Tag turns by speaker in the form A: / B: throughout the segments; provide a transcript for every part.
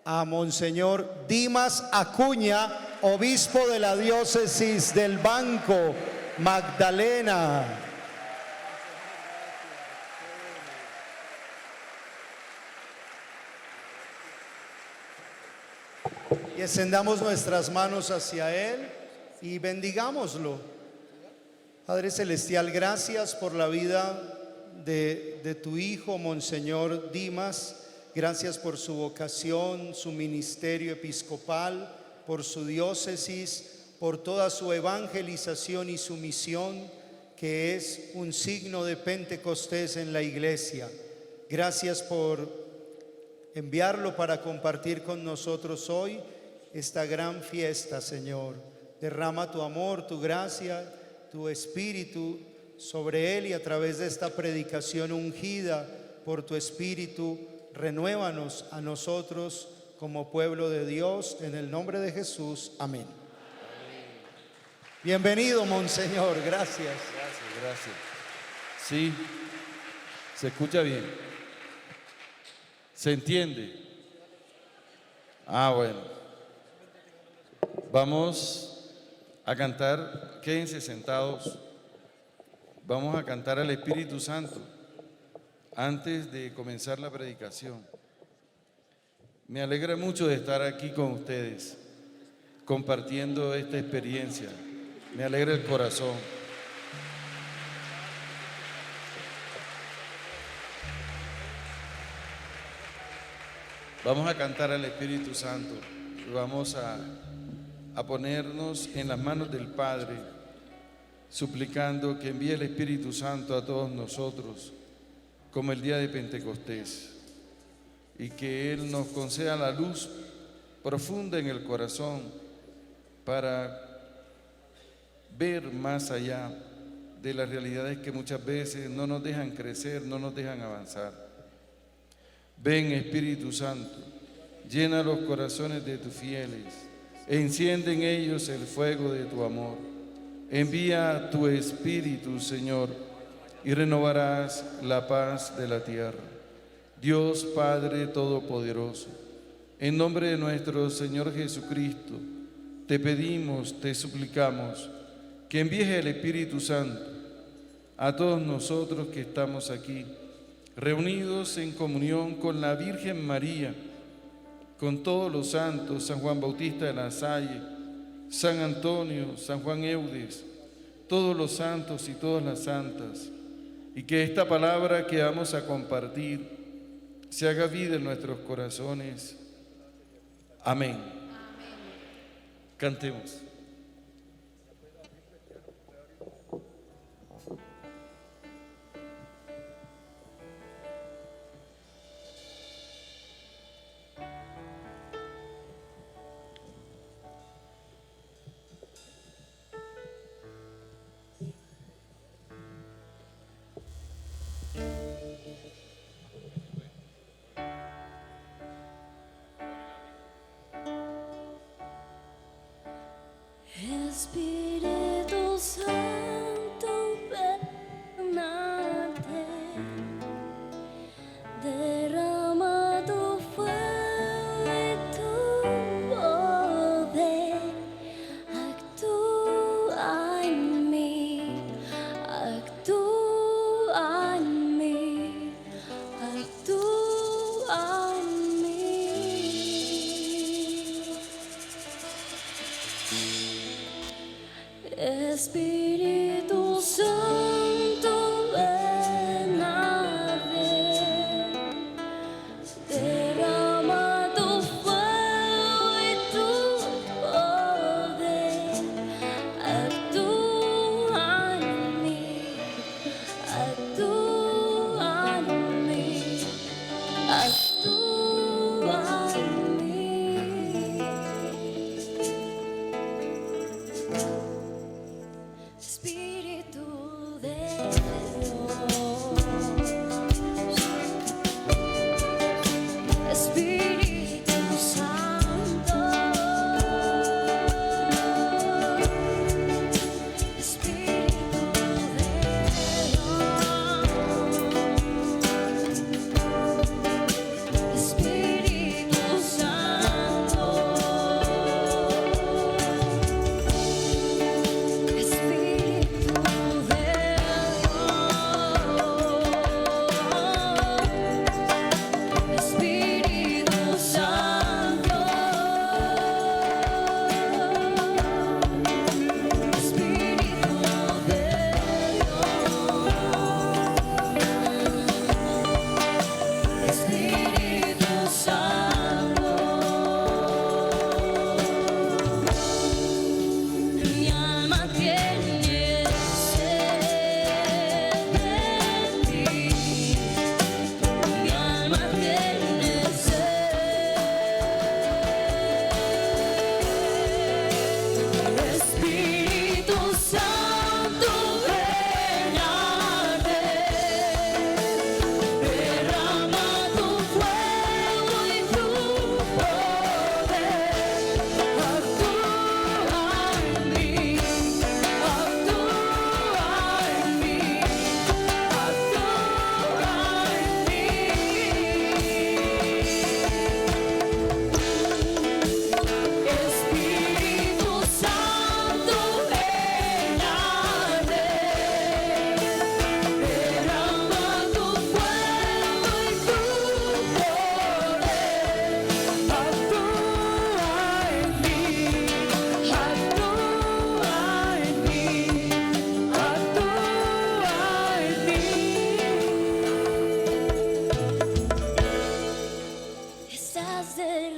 A: a Monseñor Dimas Acuña, obispo de la diócesis del Banco Magdalena. Y extendamos nuestras manos hacia Él y bendigámoslo. Padre Celestial, gracias por la vida de tu Hijo, Monseñor Dimas. Gracias por su vocación, su ministerio episcopal, por su diócesis, por toda su evangelización y su misión, que es un signo de Pentecostés en la iglesia. Gracias por enviarlo para compartir con nosotros hoy esta gran fiesta, Señor. Derrama tu amor, tu gracia, tu espíritu sobre él, y a través de esta predicación ungida por tu espíritu, renuévanos a nosotros como pueblo de Dios, en el nombre de Jesús. Amén. Bienvenido, Monseñor. Gracias.
B: Gracias. Sí, se escucha bien. ¿Se entiende? Bueno. Vamos a cantar, quédense sentados. Vamos a cantar al Espíritu Santo antes de comenzar la predicación. Me alegra mucho de estar aquí con ustedes, compartiendo esta experiencia. Me alegra el corazón. Vamos a cantar al Espíritu Santo. Vamos a ponernos en las manos del Padre, suplicando que envíe el Espíritu Santo a todos nosotros, como el día de Pentecostés, y que Él nos conceda la luz profunda en el corazón para ver más allá de las realidades que muchas veces no nos dejan crecer, no nos dejan avanzar. Ven, Espíritu Santo, llena los corazones de tus fieles, enciende en ellos el fuego de tu amor. Envía tu Espíritu, Señor, y renovarás la paz de la tierra. Dios Padre Todopoderoso, en nombre de nuestro Señor Jesucristo, te pedimos, te suplicamos, que envíes el Espíritu Santo a todos nosotros que estamos aquí, reunidos en comunión con la Virgen María, con todos los santos, San Juan Bautista de la Salle, San Antonio, San Juan Eudes, todos los santos y todas las santas, y que esta palabra que vamos a compartir se haga vida en nuestros corazones. Amén. Cantemos.
C: Espíritu Santo, venate, derrama tu fuego y tu poder, actúa en mí, actúa en mí, actúa en mí. Espíritu Santo, ven a ver, derrama tu fuego y tu poder, actúa en mí, actúa en mí, actúa en mí. Espíritu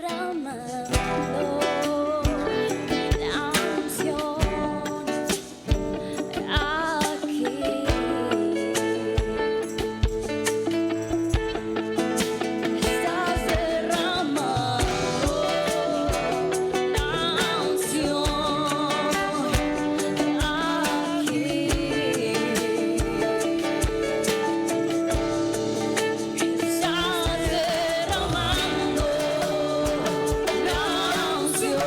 C: derramando la unción aquí. Estás derramando la unción aquí. Estás derramando la unción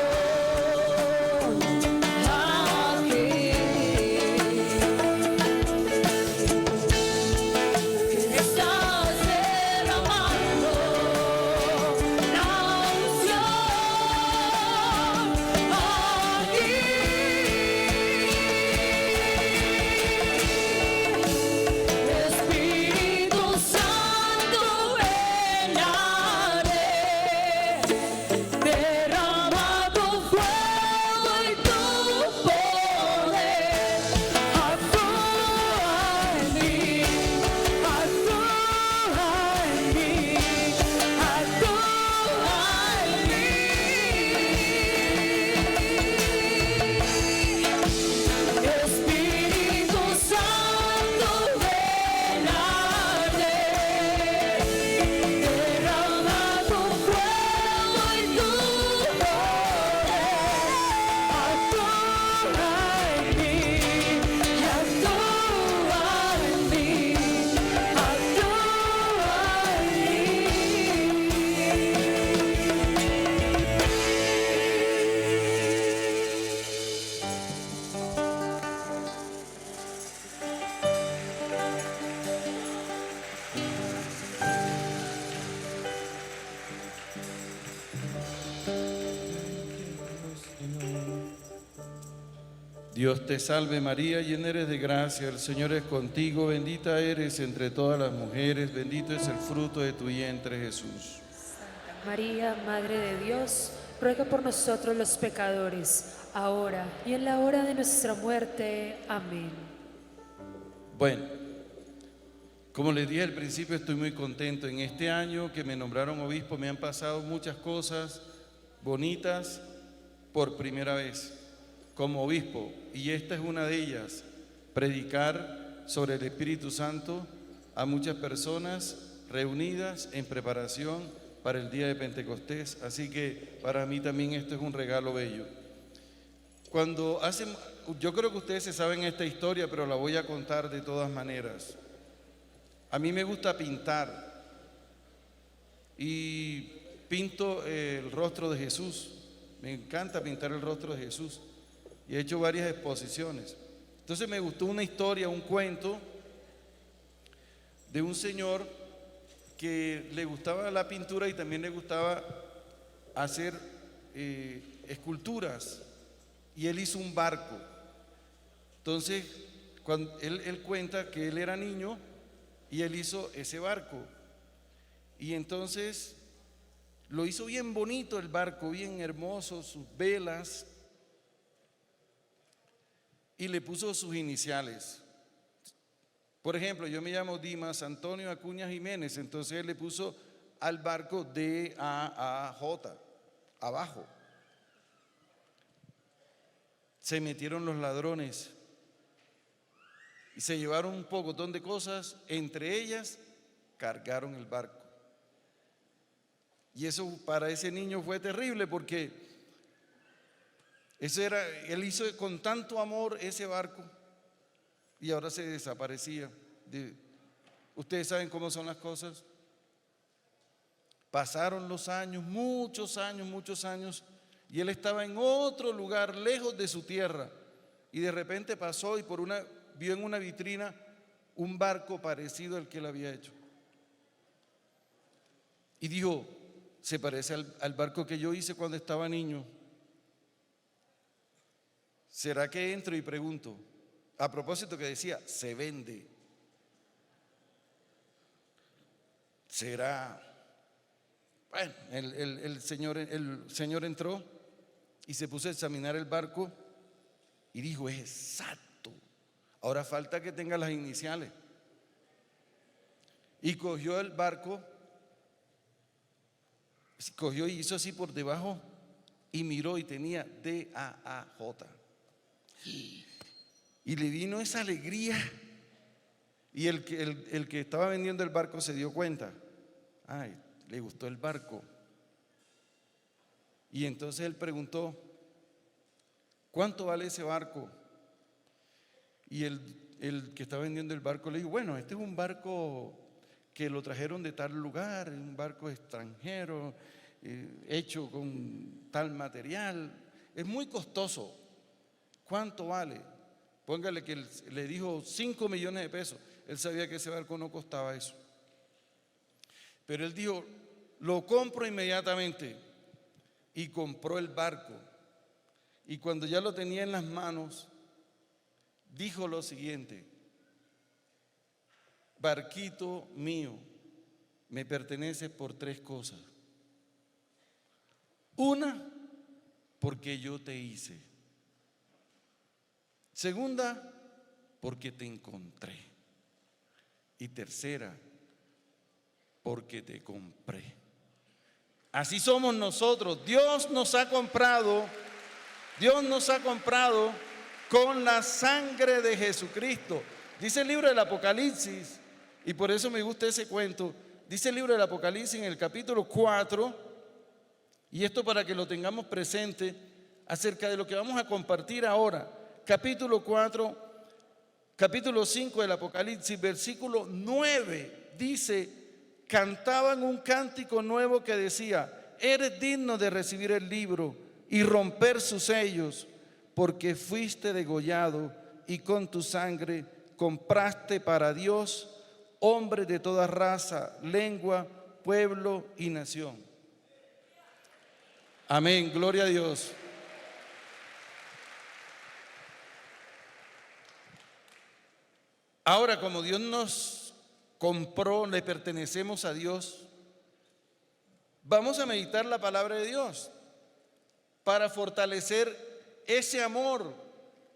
B: Dios te salve María, llena eres de gracia, el Señor es contigo, bendita eres entre todas las mujeres, bendito es el fruto de tu vientre Jesús.
D: María, Madre de Dios, ruega por nosotros los pecadores, ahora y en la hora de nuestra muerte. Amén.
B: Bueno, como les dije al principio, estoy muy contento. En este año que me nombraron obispo me han pasado muchas cosas bonitas por primera vez como obispo, y esta es una de ellas: predicar sobre el Espíritu Santo a muchas personas reunidas en preparación para el día de Pentecostés. Así que para mí también esto es un regalo bello. Yo creo que ustedes se saben esta historia, pero la voy a contar de todas maneras. A mí me gusta pintar y pinto el rostro de Jesús. Me encanta pintar el rostro de Jesús y he hecho varias exposiciones. Entonces me gustó una historia, un cuento de un señor que le gustaba la pintura y también le gustaba hacer esculturas, y él hizo un barco. Entonces cuando él cuenta que él era niño y él hizo ese barco, y entonces lo hizo bien bonito el barco, bien hermoso, sus velas, y le puso sus iniciales. Por ejemplo, yo me llamo Dimas Antonio Acuña Jiménez, entonces él le puso al barco D-A-A-J abajo. Se metieron los ladrones y se llevaron un pocotón de cosas, entre ellas cargaron el barco. Y eso para ese niño fue terrible, porque él hizo con tanto amor ese barco y ahora se desaparecía. Ustedes saben cómo son las cosas. Pasaron los años, muchos años, y él estaba en otro lugar, lejos de su tierra, y de repente pasó y vio en una vitrina un barco parecido al que él había hecho. Y dijo: se parece al barco que yo hice cuando estaba niño. ¿Será que entro y pregunto? A propósito que decía, se vende. ¿Será? Bueno, el señor entró y se puso a examinar el barco y dijo: es exacto, ahora falta que tenga las iniciales. Y cogió el barco cogió y hizo así por debajo y miró y tenía DAAJ. Y le vino esa alegría. Y el que estaba vendiendo el barco se dio cuenta. Ay, le gustó el barco. Y entonces él preguntó: ¿cuánto vale ese barco? Y el que estaba vendiendo el barco le dijo: bueno, este es un barco que lo trajeron de tal lugar, un barco extranjero, hecho con tal material, es muy costoso. ¿Cuánto vale? Póngale que le dijo 5 millones de pesos. Él sabía que ese barco no costaba eso. Pero él dijo: lo compro inmediatamente. Y compró el barco. Y cuando ya lo tenía en las manos, dijo lo siguiente: barquito mío, me pertenece por 3 cosas. Una, porque yo te hice. Segunda, porque te encontré. Y tercera, porque te compré. Así somos nosotros. Dios nos ha comprado con la sangre de Jesucristo. Dice el libro del Apocalipsis, y por eso me gusta ese cuento. Dice el libro del Apocalipsis en el capítulo 4, y esto para que lo tengamos presente, acerca de lo que vamos a compartir ahora. Capítulo 4, capítulo 5 del Apocalipsis, versículo 9, dice: cantaban un cántico nuevo que decía: eres digno de recibir el libro y romper sus sellos, porque fuiste degollado y con tu sangre compraste para Dios hombres de toda raza, lengua, pueblo y nación. Amén, gloria a Dios. Ahora, como Dios nos compró, le pertenecemos a Dios, vamos a meditar la palabra de Dios para fortalecer ese amor,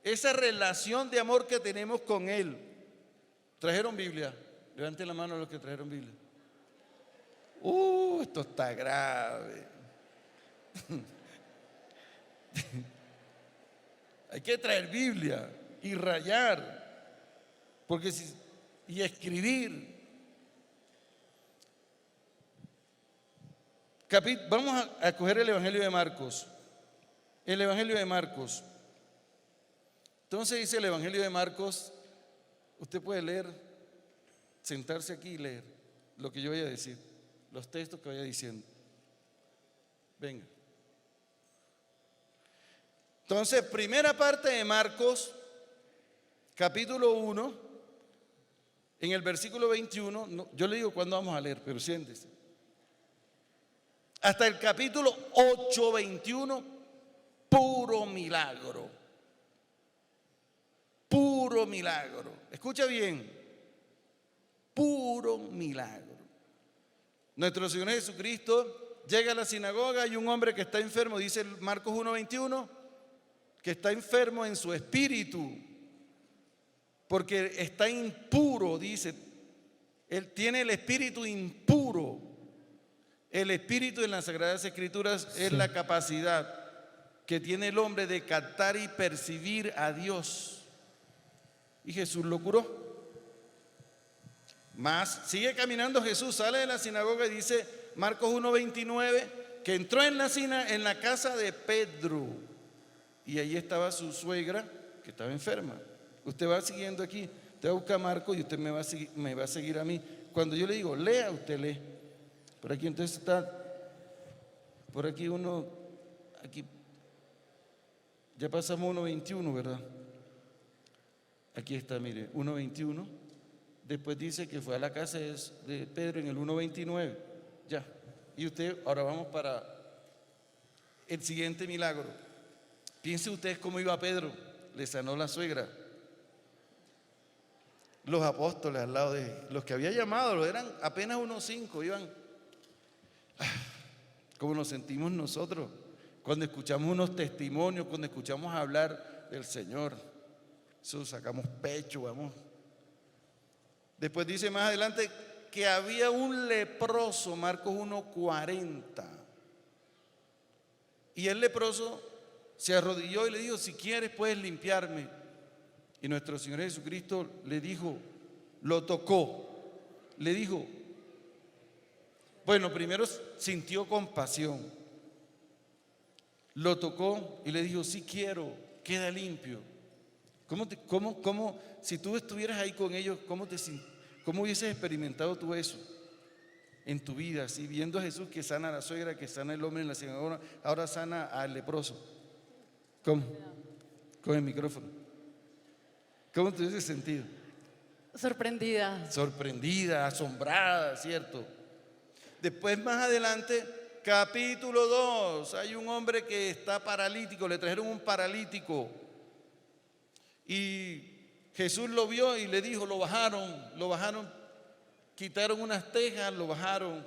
B: esa relación de amor que tenemos con Él. ¿Trajeron Biblia? Levanten la mano los que trajeron Biblia. Esto está grave. Hay que traer Biblia y rayar, y escribir. Vamos a coger el Evangelio de Marcos. El Evangelio de Marcos. Entonces dice el Evangelio de Marcos. Usted puede leer, sentarse aquí y leer lo que yo voy a decir, los textos que vaya diciendo. Venga. Entonces, primera parte de Marcos, capítulo 1. En el versículo 21, yo le digo cuándo vamos a leer, pero siéntese. Hasta el capítulo 8, 21, puro milagro. Puro milagro. Escucha bien, puro milagro. Nuestro Señor Jesucristo llega a la sinagoga y un hombre que está enfermo, dice Marcos 1, 21, que está enfermo en su espíritu, porque está impuro, dice. Él tiene el espíritu impuro. El espíritu en las Sagradas Escrituras es la capacidad que tiene el hombre de captar y percibir a Dios. Y Jesús lo curó. Más, sigue caminando Jesús, sale de la sinagoga y dice Marcos 1:29 que entró en la casa de Pedro. Y ahí estaba su suegra que estaba enferma. Usted va siguiendo aquí, usted va a buscar a Marcos y usted me va a seguir a mí. Cuando yo le digo lea, usted lee. Por aquí entonces está, por aquí aquí, ya pasamos 1:21, ¿verdad? Aquí está, mire, 1:21. Después dice que fue a la casa de Pedro en el 1:29. Ya. Y usted, ahora vamos para el siguiente milagro. Piense usted cómo iba Pedro, le sanó la suegra. Los apóstoles al lado de los que había llamado, eran apenas unos 5, iban. ¿Cómo nos sentimos nosotros cuando escuchamos unos testimonios, cuando escuchamos hablar del Señor? Eso sacamos pecho, vamos. Después dice más adelante que había un leproso, Marcos 1:40. Y el leproso se arrodilló y le dijo, si quieres puedes limpiarme. Y nuestro Señor Jesucristo le dijo, lo tocó, le dijo, bueno, primero sintió compasión, lo tocó y le dijo, sí quiero, queda limpio. Si tú estuvieras ahí con ellos, ¿cómo hubieses experimentado tú eso en tu vida? Así, viendo a Jesús que sana a la suegra, que sana al hombre en la sinagoga, ahora sana al leproso. ¿Cómo? Con el micrófono. ¿Cómo te hubiese sentido?
E: Sorprendida.
B: Sorprendida, asombrada, ¿cierto? Después, más adelante, capítulo 2, hay un hombre que está paralítico, le trajeron un paralítico. Y Jesús lo vio y le dijo, lo bajaron, quitaron unas tejas, lo bajaron.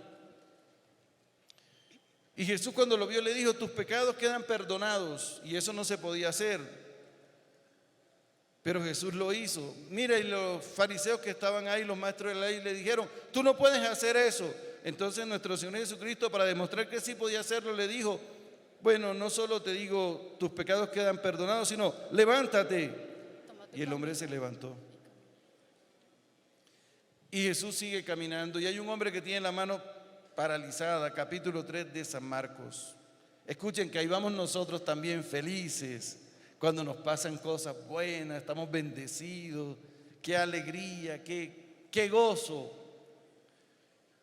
B: Y Jesús cuando lo vio le dijo, tus pecados quedan perdonados. Y eso no se podía hacer. Pero Jesús lo hizo. Mira, y los fariseos que estaban ahí, los maestros de la ley, le dijeron, tú no puedes hacer eso. Entonces nuestro Señor Jesucristo, para demostrar que sí podía hacerlo, le dijo, bueno, no solo te digo, tus pecados quedan perdonados, sino levántate. Y el hombre se levantó. Y Jesús sigue caminando. Y hay un hombre que tiene la mano paralizada, capítulo 3 de San Marcos. Escuchen que ahí vamos nosotros también felices cuando nos pasan cosas buenas, estamos bendecidos, qué alegría, qué gozo.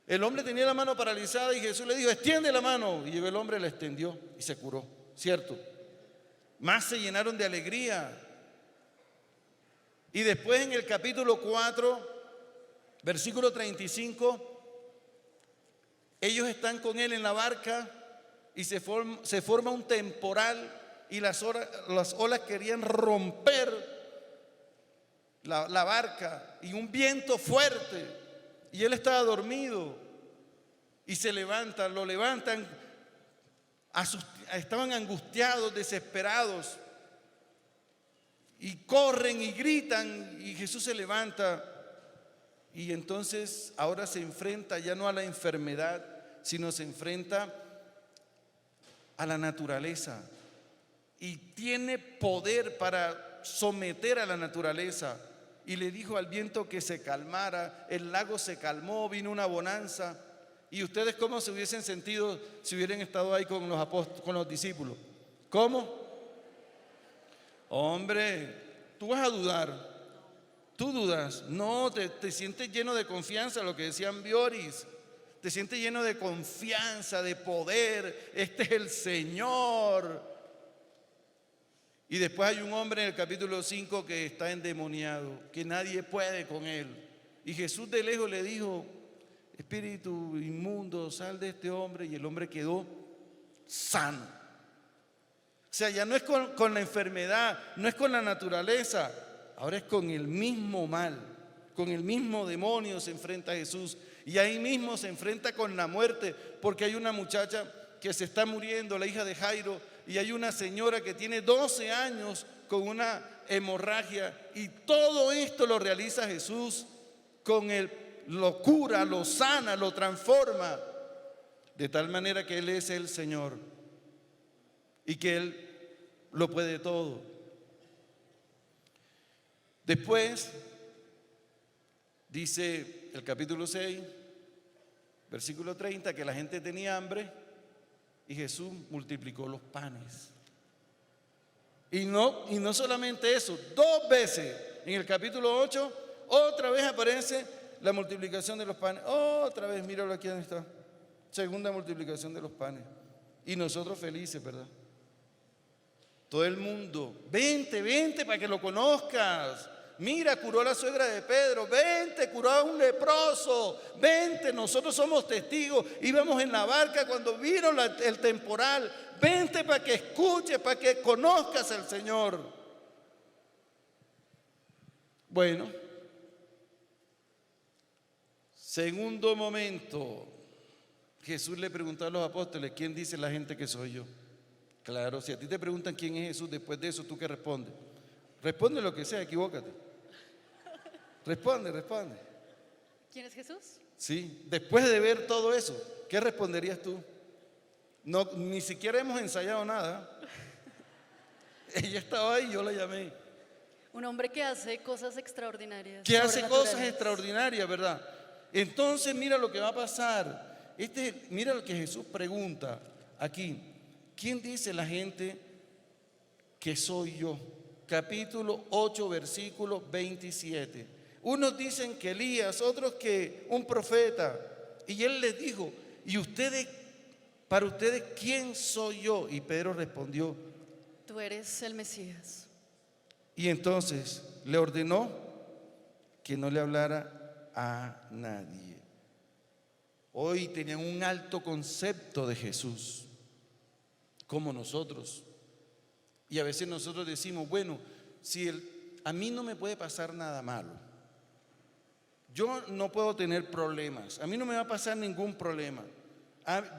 B: El hombre tenía la mano paralizada y Jesús le dijo, extiende la mano. Y llegó el hombre, la extendió y se curó, ¿cierto? Más se llenaron de alegría. Y después en el capítulo 4, versículo 35, ellos están con él en la barca y se forma un temporal y las olas querían romper la barca y un viento fuerte y él estaba dormido y lo levantan, estaban angustiados, desesperados y corren y gritan y Jesús se levanta y entonces ahora se enfrenta ya no a la enfermedad, sino se enfrenta a la naturaleza y tiene poder para someter a la naturaleza. Y le dijo al viento que se calmara, el lago se calmó, vino una bonanza. ¿Y ustedes cómo se hubiesen sentido si hubieran estado ahí con los apóstoles, con los discípulos? ¿Cómo? Hombre, tú vas a dudar. ¿Tú dudas? No, te sientes lleno de confianza, lo que decían Bioris. Te sientes lleno de confianza, de poder. Este es el Señor. Y después hay un hombre en el capítulo 5 que está endemoniado, que nadie puede con él. Y Jesús de lejos le dijo, espíritu inmundo, sal de este hombre. Y el hombre quedó sano. O sea, ya no es con la enfermedad, no es con la naturaleza. Ahora es con el mismo mal, con el mismo demonio se enfrenta Jesús. Y ahí mismo se enfrenta con la muerte, porque hay una muchacha que se está muriendo, la hija de Jairo, y hay una señora que tiene 12 años con una hemorragia, y todo esto lo realiza Jesús lo cura, lo sana, lo transforma, de tal manera que Él es el Señor y que Él lo puede todo. Después dice el capítulo 6, versículo 30, que la gente tenía hambre y Jesús multiplicó los panes. Y no solamente eso, 2 veces en el capítulo 8, otra vez aparece la multiplicación de los panes. Otra vez, míralo aquí donde está. Segunda multiplicación de los panes. Y nosotros felices, ¿verdad? Todo el mundo, vente para que lo conozcas. Mira, curó a la suegra de Pedro, vente, curó a un leproso, vente, nosotros somos testigos, íbamos en la barca cuando vino el temporal, vente para que escuches, para que conozcas al Señor. Bueno, segundo momento, Jesús le preguntó a los apóstoles, ¿quién dice la gente que soy yo? Claro, si a ti te preguntan quién es Jesús, después de eso, ¿tú qué respondes? Responde lo que sea, equivócate. Responde.
E: ¿Quién es Jesús?
B: Sí, después de ver todo eso, ¿qué responderías tú? No, ni siquiera hemos ensayado nada. Ella estaba ahí, yo la llamé.
E: Un hombre que hace cosas extraordinarias.
B: Que hace cosas
E: sobrenaturales.
B: extraordinarias, ¿verdad? Entonces mira lo que va a pasar. Mira lo que Jesús pregunta aquí. ¿Quién dice la gente que soy yo? Capítulo 8, versículo 27. Unos dicen que Elías, otros que un profeta. Y él les dijo, ¿y ustedes, para ustedes, quién soy yo? Y Pedro respondió.
E: Tú eres el Mesías.
B: Y entonces le ordenó que no le hablara a nadie. Hoy tenían un alto concepto de Jesús, como nosotros. Y a veces nosotros decimos, bueno, si a mí no me puede pasar nada malo, yo no puedo tener problemas, a mí no me va a pasar ningún problema,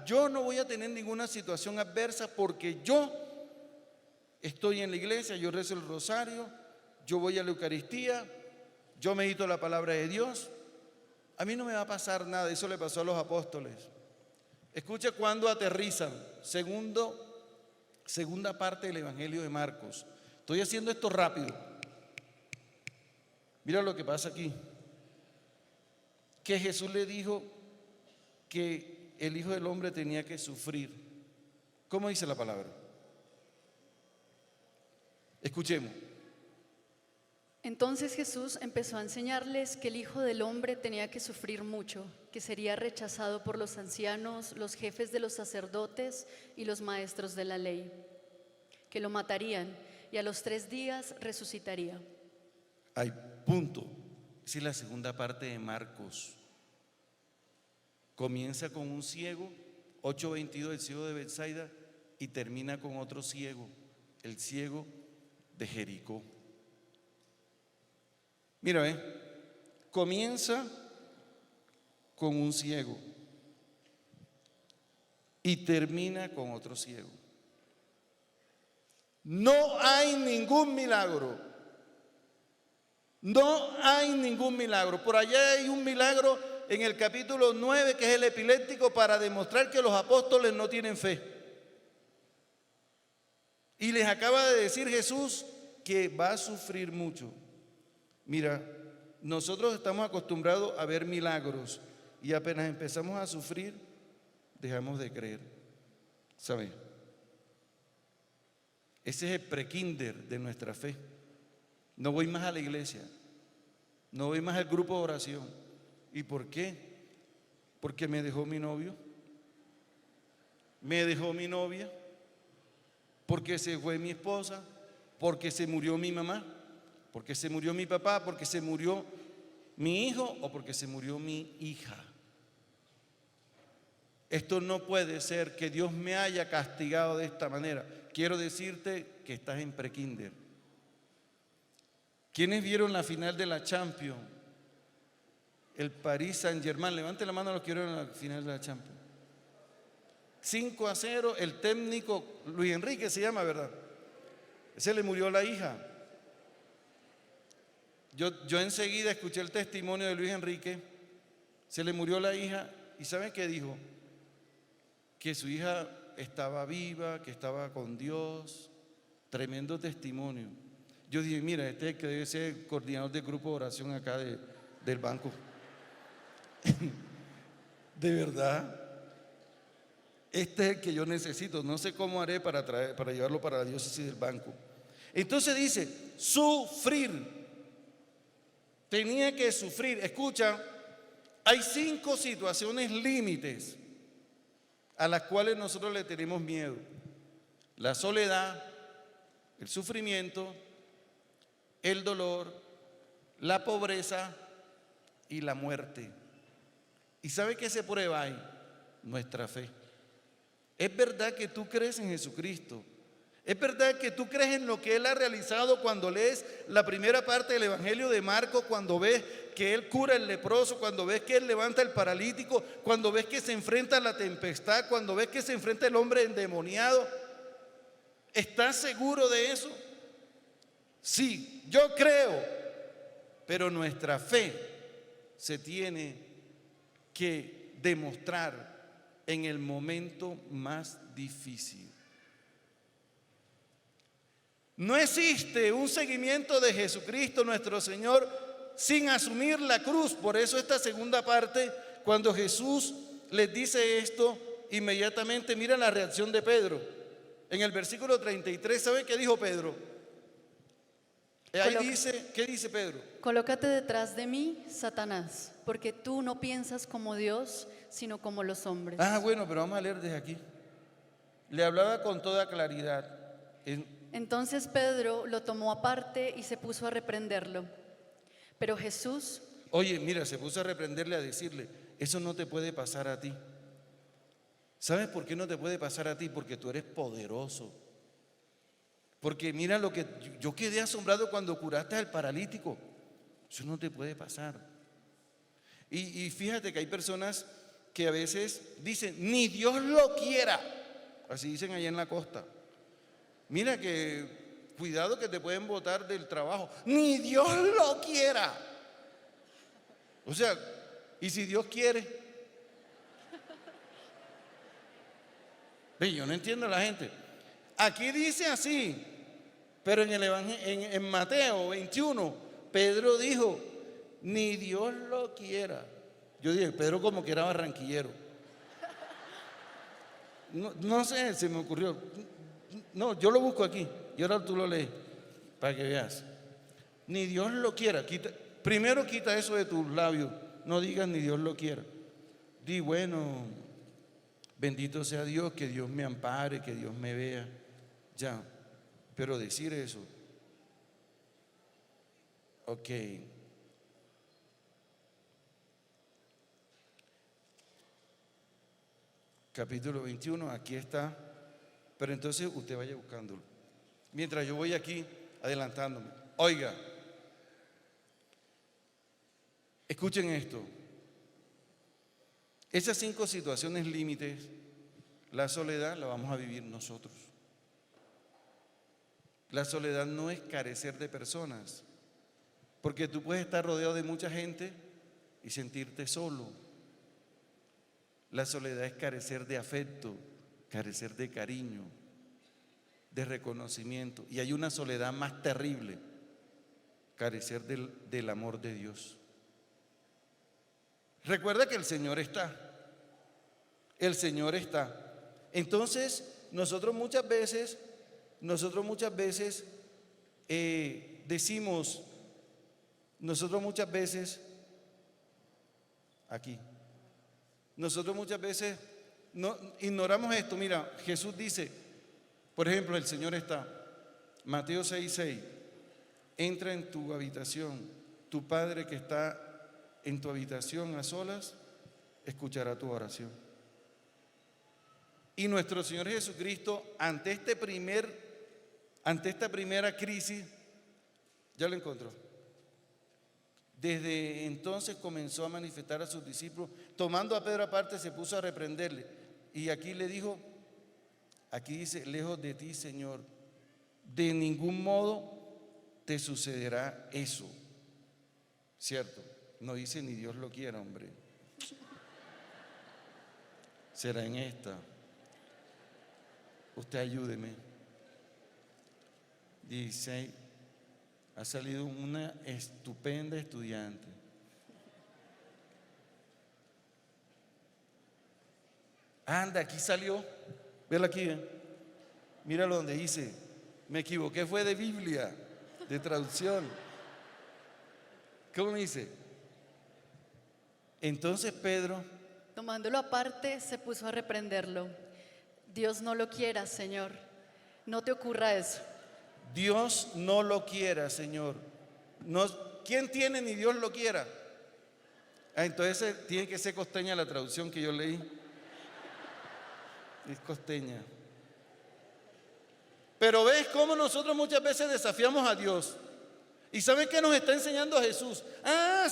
B: yo no voy a tener ninguna situación adversa porque yo estoy en la iglesia, yo rezo el rosario, yo voy a la Eucaristía, yo medito la palabra de Dios, a mí no me va a pasar nada. Eso le pasó a los apóstoles. Escucha cuando aterrizan, segunda parte del Evangelio de Marcos. Estoy haciendo esto rápido. Mira lo que pasa aquí. Que Jesús le dijo que el Hijo del Hombre tenía que sufrir. ¿Cómo dice la palabra? Escuchemos.
E: Entonces Jesús empezó a enseñarles que el Hijo del Hombre tenía que sufrir mucho, que sería rechazado por los ancianos, los jefes de los sacerdotes y los maestros de la ley, que lo matarían y a los 3 días resucitaría.
B: Hay punto. Esa es la segunda parte de Marcos. Comienza con un ciego, 8:22, el ciego de Betsaida, y termina con otro ciego, el ciego de Jericó. Mira, comienza con un ciego y termina con otro ciego. No hay ningún milagro. No hay ningún milagro. Por allá hay un milagro en el capítulo 9, que es el epiléptico, para demostrar que los apóstoles no tienen fe. Y les acaba de decir Jesús que va a sufrir mucho. Mira, nosotros estamos acostumbrados a ver milagros y apenas empezamos a sufrir, dejamos de creer. ¿Sabes? Ese es el prekinder de nuestra fe. No voy más a la iglesia, no voy más al grupo de oración. ¿Y por qué? Porque me dejó mi novio, me dejó mi novia, porque se fue mi esposa, porque se murió mi mamá, porque se murió mi papá, porque se murió mi hijo o porque se murió mi hija. Esto no puede ser, que Dios me haya castigado de esta manera. Quiero decirte que estás en prekinder. ¿Quiénes vieron la final de la Champions? El Paris Saint-Germain. Levante la mano a los que vieron la final de la Champions. 5-0, el técnico Luis Enrique se llama, ¿verdad? Ese le murió la hija. Yo enseguida escuché el testimonio de Luis Enrique. Se le murió la hija y ¿saben qué dijo? Que su hija estaba viva, que estaba con Dios. Tremendo testimonio. Yo dije, mira, este es el que debe ser el coordinador del grupo de oración acá del banco. De verdad. Este es el que yo necesito. No sé cómo haré para llevarlo para la diócesis del banco. Entonces dice, sufrir. Tenía que sufrir. Escucha, hay 5 situaciones límites a las cuales nosotros le tenemos miedo: la soledad, el sufrimiento, el dolor, la pobreza y la muerte. ¿Y sabe qué se prueba ahí? Nuestra fe. Es verdad que tú crees en Jesucristo. Es verdad que tú crees en lo que Él ha realizado cuando lees la primera parte del Evangelio de Marcos, cuando ves que Él cura al leproso, cuando ves que Él levanta al paralítico, cuando ves que se enfrenta a la tempestad, cuando ves que se enfrenta el hombre endemoniado. ¿Estás seguro de eso? Sí, yo creo, pero nuestra fe se tiene que demostrar en el momento más difícil. No existe un seguimiento de Jesucristo nuestro Señor sin asumir la cruz. Por eso esta segunda parte, cuando Jesús les dice esto, inmediatamente mira la reacción de Pedro. En el versículo 33, ¿sabe qué dijo Pedro? Ahí dice, ¿qué dice Pedro?
E: Colócate detrás de mí, Satanás, porque tú no piensas como Dios, sino como los hombres.
B: Bueno, pero vamos a leer desde aquí. Le hablaba con toda claridad.
E: Entonces Pedro lo tomó aparte y se puso a reprenderlo. Pero Jesús,
B: Oye, mira, se puso a reprenderle, a decirle, eso no te puede pasar a ti. ¿Sabes por qué no te puede pasar a ti? Porque tú eres poderoso. Porque mira lo que yo quedé asombrado cuando curaste al paralítico. Eso no te puede pasar. Y fíjate que hay personas que a veces dicen, ni Dios lo quiera. Así dicen allá en la costa. Mira que cuidado que te pueden botar del trabajo. Ni Dios lo quiera. O sea, ¿y si Dios quiere? Ve, yo no entiendo a la gente. Aquí dice así, pero en el Evangelio, en Mateo 21, Pedro dijo, ni Dios lo quiera. Yo dije, Pedro como que era barranquillero. No sé, se me ocurrió. No, yo lo busco aquí y ahora tú lo lees para que veas. Ni Dios lo quiera. Primero quita eso de tus labios. No digas ni Dios lo quiera. Di, bueno, bendito sea Dios, que Dios me ampare, que Dios me vea. Ya, pero decir eso. Ok. Capítulo 21, aquí está. Pero entonces usted vaya buscándolo. Mientras yo voy aquí adelantándome. Oiga, escuchen esto. Esas 5 situaciones límites, la soledad la vamos a vivir nosotros. La soledad no es carecer de personas, porque tú puedes estar rodeado de mucha gente y sentirte solo. La soledad es carecer de afecto, carecer de cariño, de reconocimiento. Y hay una soledad más terrible, carecer del amor de Dios. Recuerda que el Señor está. El Señor está. Entonces, nosotros muchas veces decimos, nosotros muchas veces no, ignoramos esto. Mira, Jesús dice, por ejemplo, el Señor está. Mateo 6:6, entra en tu habitación, tu Padre que está en tu habitación a solas, escuchará tu oración. Y nuestro Señor Jesucristo, ante esta primera crisis, ya lo encontró. Desde entonces comenzó a manifestar a sus discípulos, tomando a Pedro aparte, se puso a reprenderle. Y aquí le dijo, aquí dice, lejos de ti, Señor, de ningún modo te sucederá eso. ¿Cierto? No dice ni Dios lo quiera, hombre. Será en esta. Usted ayúdeme. 16. Ha salido una estupenda estudiante. Anda, aquí salió. Vela aquí. Míralo donde dice. Me equivoqué, fue de Biblia, de traducción. ¿Cómo dice? Entonces Pedro,
E: tomándolo aparte, se puso a reprenderlo. Dios no lo quiera, Señor. No te ocurra eso.
B: Dios no lo quiera, Señor. No, ¿quién tiene ni Dios lo quiera? Entonces tiene que ser costeña la traducción que yo leí. Es costeña. Pero ves cómo nosotros muchas veces desafiamos a Dios. ¿Y saben qué nos está enseñando Jesús?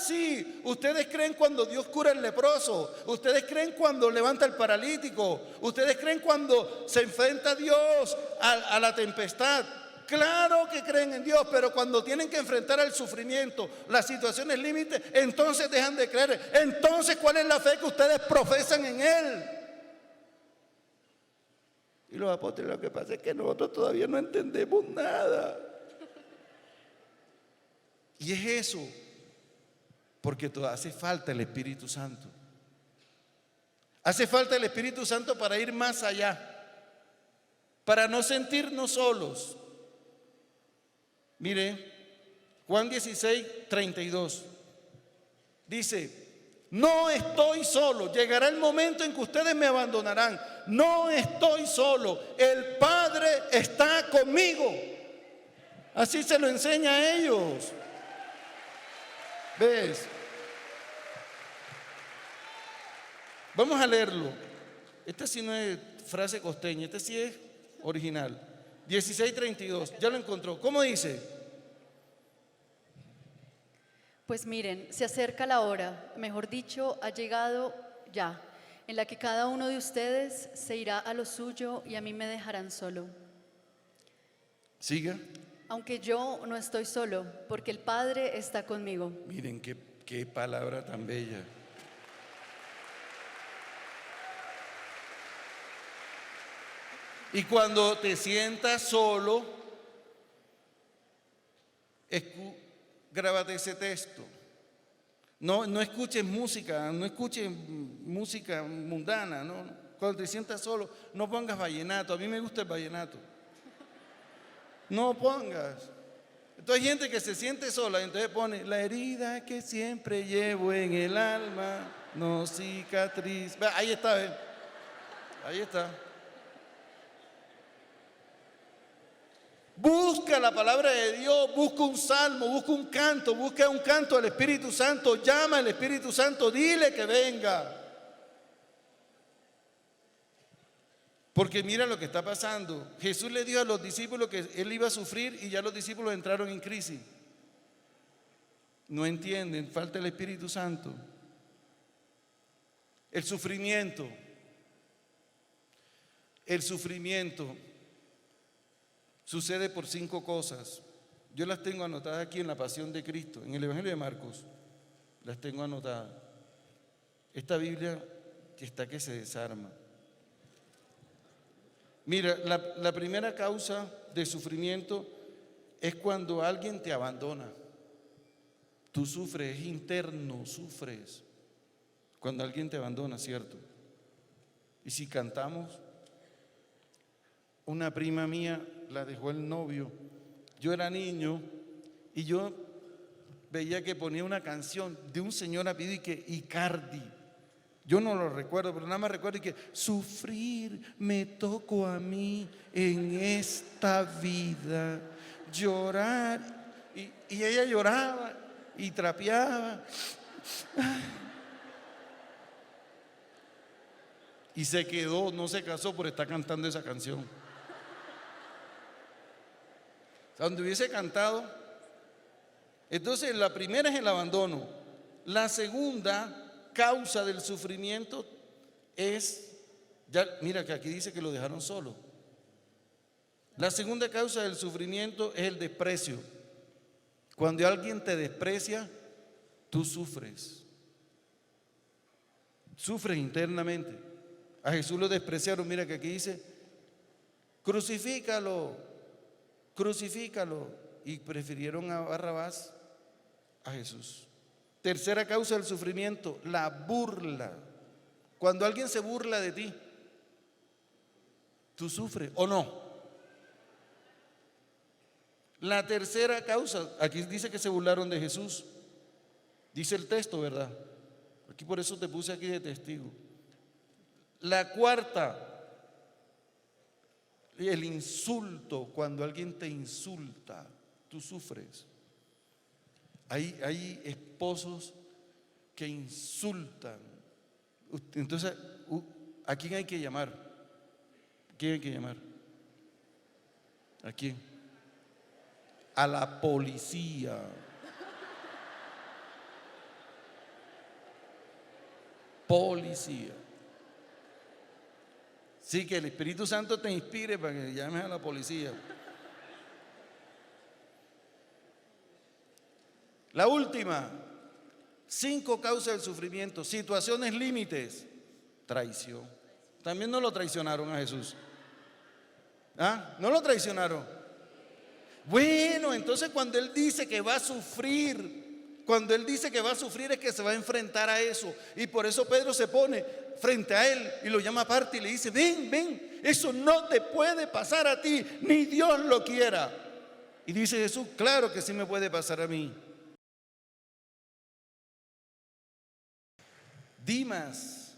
B: Sí, ustedes creen cuando Dios cura al leproso, ustedes creen cuando levanta al paralítico, ustedes creen cuando se enfrenta Dios a la tempestad. Claro que creen en Dios, pero cuando tienen que enfrentar el sufrimiento, las situaciones límites, entonces dejan de creer. Entonces, ¿cuál es la fe que ustedes profesan en Él? Y los apóstoles, lo que pasa es que nosotros todavía no entendemos nada. Y es eso, porque todavía hace falta el Espíritu Santo. Hace falta el Espíritu Santo para ir más allá, para no sentirnos solos. Mire, Juan 16:32 dice: no estoy solo, llegará el momento en que ustedes me abandonarán. No estoy solo, el Padre está conmigo. Así se lo enseña a ellos. ¿Ves? Vamos a leerlo. Esta sí no es frase costeña, esta sí es original. 16:32, ya lo encontró. ¿Cómo dice?
E: Pues miren, se acerca la hora, mejor dicho, ha llegado ya, en la que cada uno de ustedes se irá a lo suyo y a mí me dejarán solo.
B: Siga.
E: Aunque yo no estoy solo, porque el Padre está conmigo.
B: Miren qué palabra tan bella. Y cuando te sientas solo, grábate ese texto. No escuches música, no escuches música mundana, ¿no? Cuando te sientas solo, no pongas vallenato. A mí me gusta el vallenato. No pongas. Entonces hay gente que se siente sola, entonces pone: la herida que siempre llevo en el alma, no cicatriz. Ahí está, ¿ven? Ahí está. Busca la palabra de Dios, busca un salmo, busca un canto al Espíritu Santo, llama al Espíritu Santo, dile que venga. Porque mira lo que está pasando. Jesús le dijo a los discípulos que él iba a sufrir y ya los discípulos entraron en crisis. No entienden, falta el Espíritu Santo. El sufrimiento. El sufrimiento sucede por 5 cosas. Yo las tengo anotadas aquí en la Pasión de Cristo, en el Evangelio de Marcos. Las tengo anotadas. Esta Biblia está que se desarma. Mira, la primera causa de sufrimiento es cuando alguien te abandona. Tú sufres, es interno, sufres cuando alguien te abandona, ¿cierto? Y si cantamos, una prima mía la dejó el novio. Yo era niño y yo veía que ponía una canción de un señor apellido y que Icardi. Yo no lo recuerdo, pero nada más recuerdo que sufrir me tocó a mí en esta vida, llorar. Y ella lloraba y trapeaba. Y se quedó, no se casó por estar cantando esa canción. O sea, donde hubiese cantado. Entonces, la primera es el abandono. La segunda causa del sufrimiento es, ya mira que aquí dice que lo dejaron solo. La segunda causa del sufrimiento es el desprecio. Cuando alguien te desprecia, tú sufres. Sufres internamente. A Jesús lo despreciaron, mira que aquí dice: crucifícalo, crucifícalo. Y prefirieron a Barrabás a Jesús. Tercera causa del sufrimiento, la burla. Cuando alguien se burla de ti, ¿tú sufres o no? La tercera causa, aquí dice que se burlaron de Jesús. Dice el texto, ¿verdad? Aquí por eso te puse aquí de testigo. La cuarta, el insulto. Cuando alguien te insulta, tú sufres. Hay esposos que insultan. Entonces, ¿a quién hay que llamar? ¿A quién hay que llamar? ¿A quién? A la policía. Policía. Sí, que el Espíritu Santo te inspire para que llames a la policía. La última, 5 causas del sufrimiento, situaciones límites, traición. También no lo traicionaron a Jesús. ¿Ah? ¿No lo traicionaron? Bueno, entonces cuando Él dice que va a sufrir, cuando Él dice que va a sufrir es que se va a enfrentar a eso. Y por eso Pedro se pone frente a Él y lo llama aparte y le dice, ven, ven, eso no te puede pasar a ti, ni Dios lo quiera. Y dice Jesús, claro que sí me puede pasar a mí. Dimas,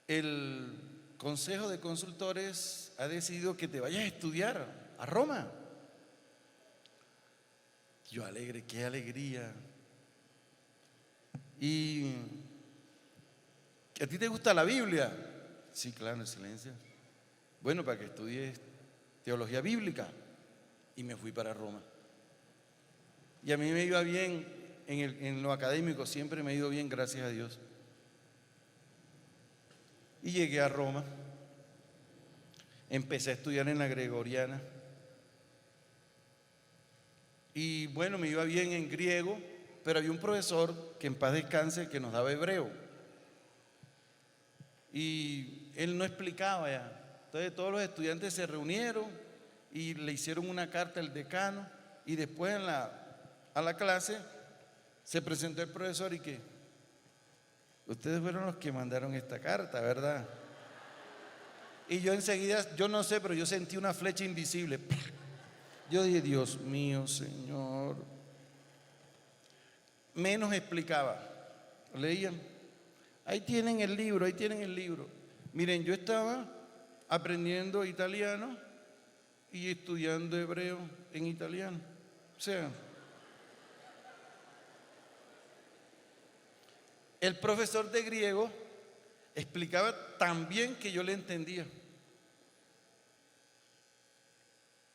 B: el Consejo de Consultores ha decidido que te vayas a estudiar a Roma. Yo alegre, qué alegría. ¿Y a ti te gusta la Biblia? Sí, claro, excelencia. Bueno, para que estudies teología bíblica. Y me fui para Roma. Y a mí me iba bien en lo académico, siempre me ha ido bien, gracias a Dios. Y llegué a Roma, empecé a estudiar en la Gregoriana y bueno, me iba bien en griego, pero había un profesor que en paz descanse que nos daba hebreo y él no explicaba ya. Entonces todos los estudiantes se reunieron y le hicieron una carta al decano y después a la clase se presentó el profesor y que ustedes fueron los que mandaron esta carta, ¿verdad? Y yo enseguida, yo no sé, pero yo sentí una flecha invisible. Yo dije, Dios mío, Señor. Menos explicaba. Leían. Ahí tienen el libro, ahí tienen el libro. Miren, yo estaba aprendiendo italiano y estudiando hebreo en italiano. O sea, el profesor de griego explicaba tan bien que yo le entendía.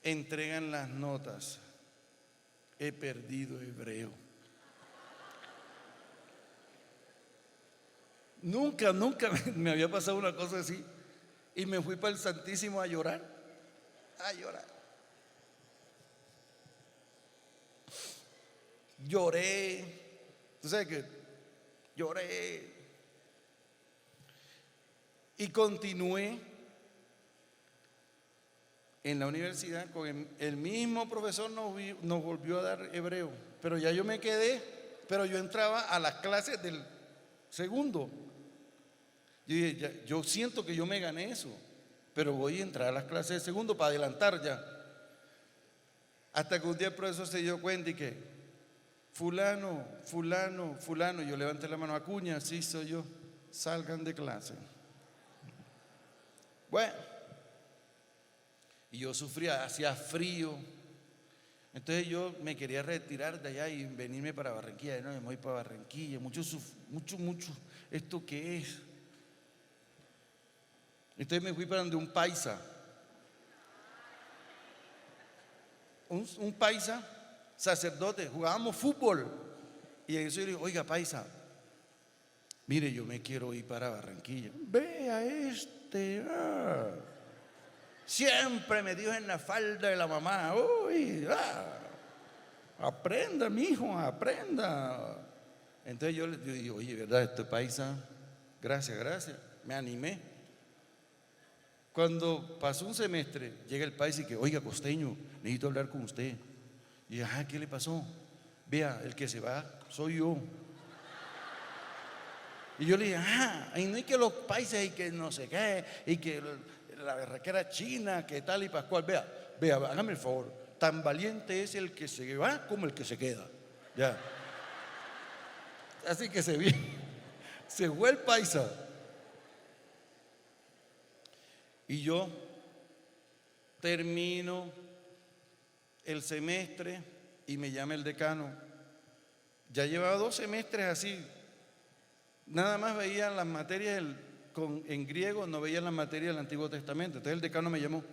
B: Entregan las notas. He perdido hebreo. Nunca me había pasado una cosa así. Y me fui para el Santísimo a llorar. A llorar. Lloré. ¿Tú sabes qué? Lloré y continué en la universidad con el mismo profesor, nos volvió a dar hebreo, pero ya yo me quedé, pero yo entraba a las clases del segundo. Yo dije, yo siento que yo me gané eso, pero voy a entrar a las clases del segundo para adelantar ya. Hasta que un día el profesor se dio cuenta y que fulano, yo levanté la mano, Acuña, sí soy yo, salgan de clase. Bueno, y yo sufría, hacía frío, entonces yo me quería retirar de allá y venirme para Barranquilla. No, me voy para Barranquilla, mucho, ¿esto qué es? Entonces me fui para donde un paisa, un paisa, sacerdote, jugábamos fútbol. Y eso yo le digo, oiga, paisa, mire, yo me quiero ir para Barranquilla. Vea siempre me dio en la falda de la mamá. Uy, aprenda, mijo, aprenda. Entonces yo le digo, oye, ¿verdad? Este paisa, gracias, me animé. Cuando pasó un semestre, llega el paisa y que, oiga, costeño, necesito hablar con usted. Y yo, ¿qué le pasó? Vea, el que se va soy yo. Y yo le dije, y no hay que los países y que no sé qué, y que la berraquera china, que tal y pascual. Vea, hágame el favor, tan valiente es el que se va como el que se queda. Ya. Así que se fue el paisa. Y yo termino el semestre y me llama el decano. Ya llevaba 2 semestres así. Nada más veía las materias en griego, no veía las materias del Antiguo Testamento. Entonces el decano me llamó.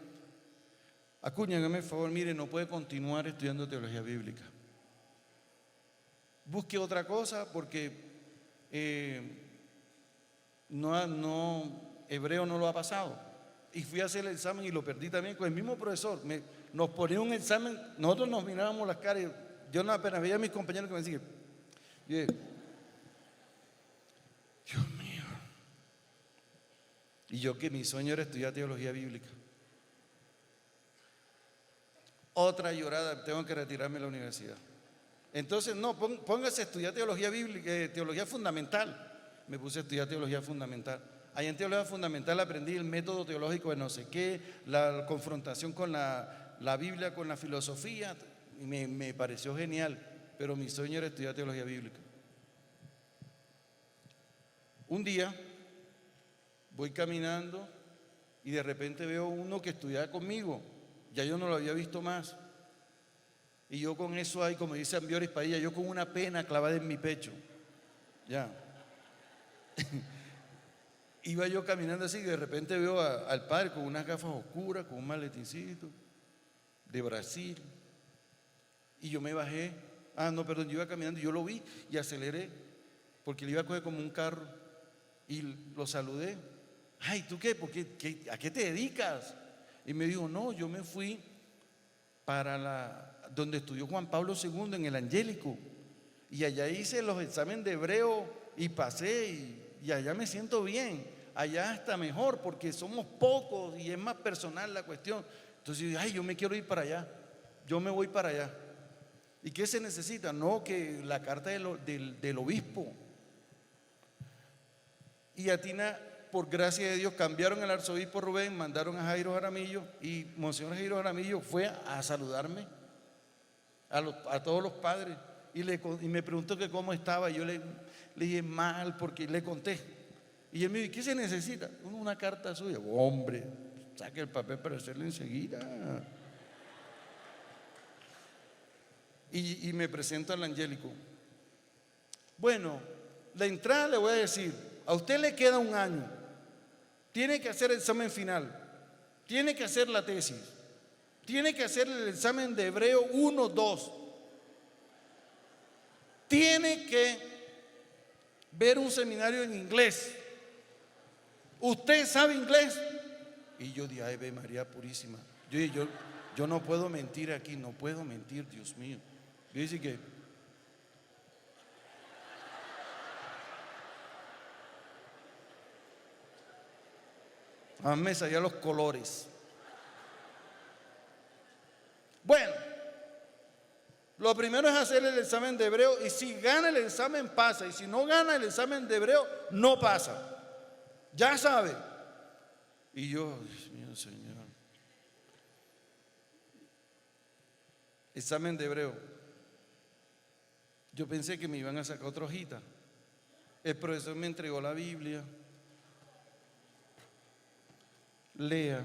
B: Acuña, hágame el favor, mire, no puede continuar estudiando teología bíblica. Busque otra cosa porque hebreo no lo ha pasado. Y fui a hacer el examen y lo perdí también con el mismo profesor. Nos ponía un examen, nosotros nos mirábamos las caras. Yo no apenas veía a mis compañeros que me decían, Dios mío. Y yo que mi sueño era estudiar teología bíblica. Otra llorada, tengo que retirarme de la universidad. Entonces, no, póngase a estudiar teología bíblica, teología fundamental. Me puse a estudiar teología fundamental. Ahí en teología fundamental aprendí el método teológico de no sé qué, la confrontación con la Biblia, con la filosofía, y me pareció genial, pero mi sueño era estudiar teología bíblica. Un día voy caminando y de repente veo uno que estudiaba conmigo, ya yo no lo había visto más. Y yo con eso ahí, como dice Ambioris Padilla, yo con una pena clavada en mi pecho. Ya. Iba yo caminando así y de repente veo al padre con unas gafas oscuras, con un maletincito de Brasil. Y yo me bajé. No, perdón, yo iba caminando y yo lo vi y aceleré porque le iba a coger como un carro y lo saludé. Ay, ¿tú qué? ¿A qué te dedicas? Y me dijo, no, yo me fui para donde estudió Juan Pablo II en el Angélico y allá hice los exámenes de hebreo y pasé y allá me siento bien, allá está mejor porque somos pocos y es más personal la cuestión. Entonces yo dije, ay, yo me quiero ir para allá, yo me voy para allá. ¿Y qué se necesita? No, que la carta del obispo. Y Atina, por gracia de Dios, cambiaron al arzobispo Rubén, mandaron a Jairo Jaramillo y Monseñor Jairo Jaramillo fue a saludarme a todos los padres y me preguntó que cómo estaba. Yo le dije mal porque le conté. Y él me dijo, ¿qué se necesita? Una carta suya. Hombre, saque el papel para hacerlo enseguida. Y me presento al Angélico. Bueno, la entrada le voy a decir, a usted le queda un año, tiene que hacer el examen final, tiene que hacer la tesis, tiene que hacer el examen de hebreo 1, 2, tiene que ver un seminario en inglés. ¿Usted sabe inglés? Y yo dije, ay, ve María Purísima. Yo no puedo mentir aquí, no puedo mentir, Dios mío. Yo dije que me salían los colores. Bueno, lo primero es hacer el examen de hebreo y si gana el examen pasa y si no gana el examen de hebreo no pasa. Ya sabe. Y yo, Dios mío, Señor. Examen de hebreo. Yo pensé que me iban a sacar otra hojita. El profesor me entregó la Biblia. Lea,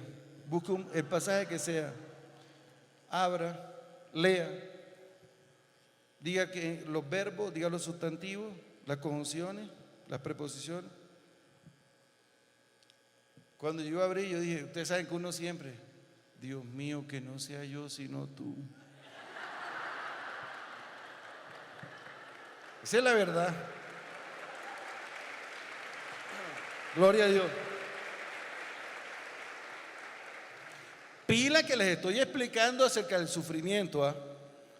B: busque el pasaje que sea, abra, lea, diga que los verbos, diga los sustantivos, las conjunciones, las preposiciones. Cuando yo abrí, yo dije, ustedes saben que uno siempre, Dios mío, que no sea yo sino tú. Esa es la verdad. Gloria a Dios. Pila que les estoy explicando acerca del sufrimiento.